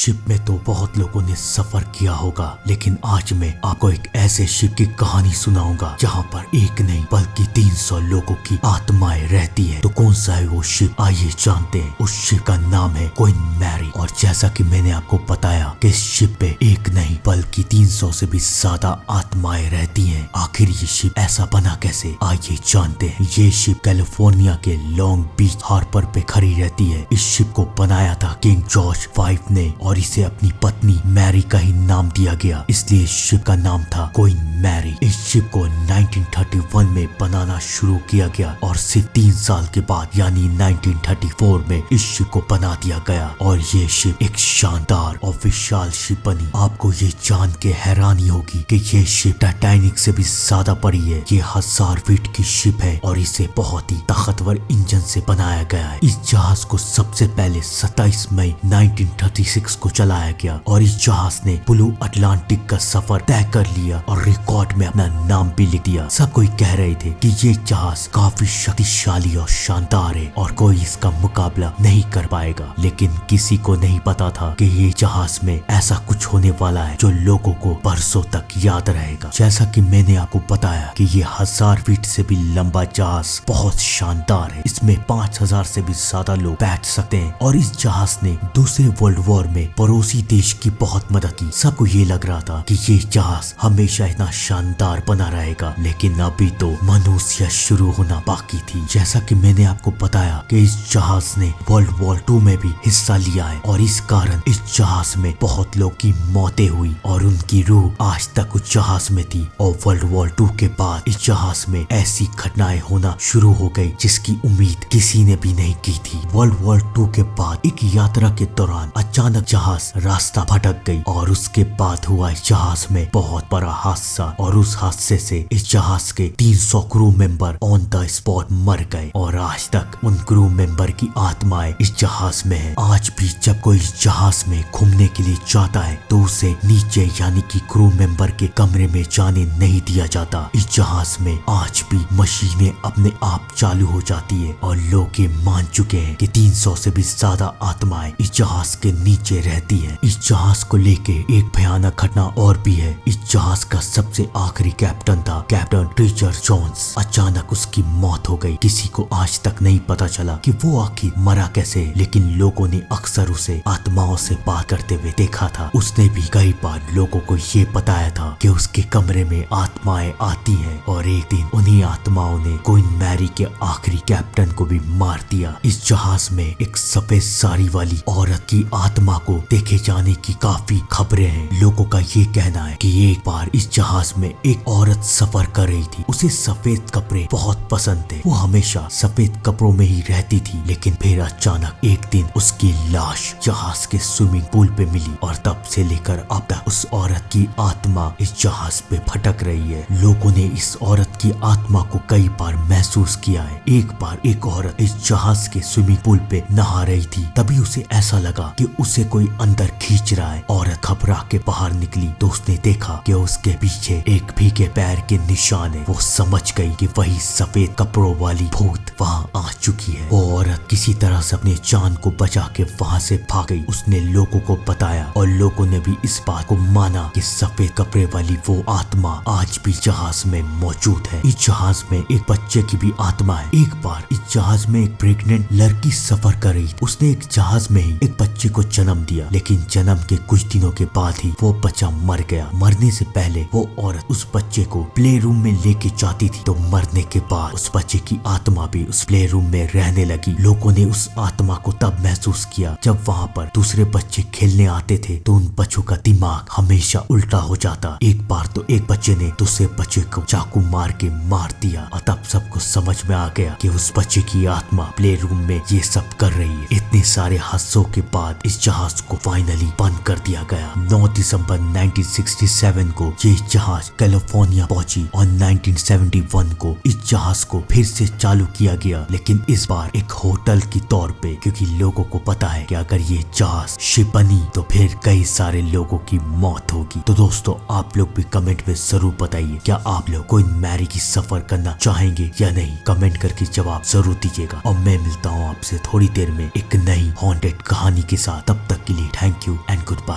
Ship में तो बहुत लोगों ने सफर किया होगा, लेकिन आज मैं आपको एक ऐसे शिप की कहानी सुनाऊंगा जहाँ पर एक नहीं बल्कि 300 लोगों की आत्माएं रहती है। तो कौन सा है वो शिप, आइए जानते हैं। उस शिप का नाम है क्वीन मैरी। और जैसा कि मैंने आपको बताया कि इस शिप पे एक नहीं बल्कि 300 से भी ज्यादा आत्माएं रहती हैं। आखिर ये शिप ऐसा बना कैसे, आइए जानते हैं। ये शिप कैलिफोर्निया के लॉन्ग बीच हार्बर पे खड़ी रहती है। इस शिप को बनाया था किंग जॉर्ज V ने और इसे अपनी पत्नी मैरी का ही नाम दिया गया, इसलिए इस शिप का नाम था क्वीन मैरी। इस शिप को 1931 में बनाना शुरू किया गया और सिर्फ 3 साल के बाद यानी 1934 में इस शिप को बना दिया गया और ये शिप एक शानदार और विशाल शिप बनी। आपको ये जान के हैरानी होगी कि ये शिप टाइटैनिक से भी ज्यादा बड़ी है। ये 1000 फीट की शिप है और इसे बहुत ही ताकतवर इंजन से बनाया गया है। इस जहाज को सबसे पहले 27 मई 1936 को चलाया गया और इस जहाज ने ब्लू अटलांटिक का सफर तय कर लिया और रिकॉर्ड में अपना नाम भी लिख दिया। सब कोई कह रहे थे कि ये जहाज काफी शक्तिशाली और शानदार है और कोई इसका मुकाबला नहीं कर पाएगा, लेकिन किसी को नहीं पता था कि ये जहाज में ऐसा कुछ होने वाला है जो लोगों को बरसों तक याद रहेगा। जैसा कि मैंने आपको बताया कि ये 1000 फीट से भी लंबा जहाज बहुत शानदार है। इसमें 5000 से भी ज्यादा लोग बैठ सकते हैं और इस जहाज ने दूसरे वर्ल्ड वॉर में पड़ोसी देश की बहुत मदद की। सबको ये लग रहा था कि ये जहाज हमेशा इतना शानदार बना रहेगा, लेकिन अभी तो मनुष्य शुरू होना बाकी थी। जैसा कि मैंने आपको बताया कि इस जहाज ने वर्ल्ड वॉर 2 में भी हिस्सा लिया है और इस कारण इस जहाज में बहुत लोग की मौतें हुई और उनकी रूह आज तक उस जहाज में थी। और वर्ल्ड वॉर 2 के बाद इस जहाज में ऐसी घटनाएं होना शुरू हो गई जिसकी उम्मीद किसी ने भी नहीं की थी। वर्ल्ड वॉर 2 के बाद एक यात्रा के दौरान अचानक जहाज रास्ता भटक गई और उसके बाद हुआ इस जहाज में बहुत बड़ा हादसा और उस हादसे से इस जहाज के 300 crew member on the spot मर गए और आज तक उन क्रू मेंबर की आत्माएं इस जहाज में है। आज भी जब कोई इस जहाज में घूमने के लिए जाता है तो उसे नीचे यानी कि क्रू मेंबर के कमरे में जाने नहीं दिया जाता। इस जहाज में आज भी मशीनें अपने आप चालू हो जाती है और लोग ये मान चुके हैं कि 300 से भी ज्यादा आत्माएं इस जहाज के नीचे रहती है। इस जहाज को लेके एक भयानक घटना और भी है। इस जहाज का सबसे आखिरी कैप्टन था कैप्टन ट्रेजर जोन्स। अचानक उसकी मौत हो गई। किसी को आज तक नहीं पता चला कि वो आखिर मरा कैसे, लेकिन लोगों ने अक्सर उसे आत्माओं से बात करते हुए देखा था। उसने भी कई बार लोगों को ये बताया था कि उसके कमरे में आत्माएं आती हैं और एक दिन उन्हीं आत्माओं ने क्वीन मैरी के आखिरी कैप्टन को भी मार दिया। इस जहाज में एक सफेद साड़ी वाली औरत की आत्मा को देखे जाने की काफी खबरें हैं। लोगों का ये कहना है कि एक बार इस जहाज में एक औरत सफर कर रही थी। उसे सफेद कपड़े बहुत पसंद थे। वो हमेशा सफेद कपड़ों में ही रहती थी, लेकिन फिर अचानक एक दिन उसकी लाश जहाज के स्विमिंग पूल पे मिली और तब से लेकर अब तक उस औरत की आत्मा इस जहाज पे भटक रही है। लोगों ने इस औरत की आत्मा को कई बार महसूस किया है। एक बार एक औरत इस जहाज के स्विमिंग पूल पे नहा रही थी, तभी उसे ऐसा लगा कि उसे कोई अंदर खींच रहा है। औरत घबरा के बाहर निकली तो उसने देखा कि उसके पीछे एक भीगे पैर के निशान है। वो समझ गई कि वही सफेद कपड़ों वाली भूत वहाँ आ चुकी है। वो औरत किसी तरह से अपने जान को बचा के वहाँ से भाग गई। उसने लोगों को बताया और लोगों ने भी इस बात को माना कि सफेद कपड़े वाली वो आत्मा आज भी जहाज में मौजूद है। इस जहाज में एक बच्चे की भी आत्मा है। एक बार इस जहाज में एक प्रेग्नेंट लड़की सफर कर रही थी। उसने एक जहाज में ही एक बच्चे को जन्म दिया, लेकिन जन्म के कुछ दिनों के बाद ही वो बच्चा मर गया। मरने से पहले वो औरत उस बच्चे को प्ले रूम में लेके जाती थी, तो मरने के बाद उस बच्चे की आत्मा भी उस प्ले रूम में रहने लगी। लोगों ने उस आत्मा को तब महसूस किया जब वहाँ पर दूसरे बच्चे खेलने आते थे तो उन बच्चों का दिमाग हमेशा उल्टा हो जाता। एक बार तो एक बच्चे ने दूसरे बच्चे को चाकू मार के मार दिया और तब सबको समझ में आ गया कि उस बच्चे की आत्मा प्ले रूम में ये सब कर रही है। इतने सारे हादसों के बाद इस जहाज को फाइनली बंद कर दिया गया। 9 दिसंबर 1967 को ये जहाज कैलिफोर्निया पहुंची और 1971 को इस जहाज को फिर से चालू किया गया, लेकिन इस बार एक होटल की तौर पे, क्योंकि लोगों को पता है कि अगर ये जहाज शिप बनी तो फिर कई सारे लोगों की मौत होगी। तो दोस्तों आप लोग भी कमेंट में जरूर बताइए क्या आप लोग क्वीन मैरी की सफर करना चाहेंगे या नहीं, कमेंट करके जवाब जरूर दीजिएगा। और मैं मिलता हूँ आपसे थोड़ी देर में एक नई हॉन्टेड कहानी के साथ। तब तक के लिए thank you and good bye.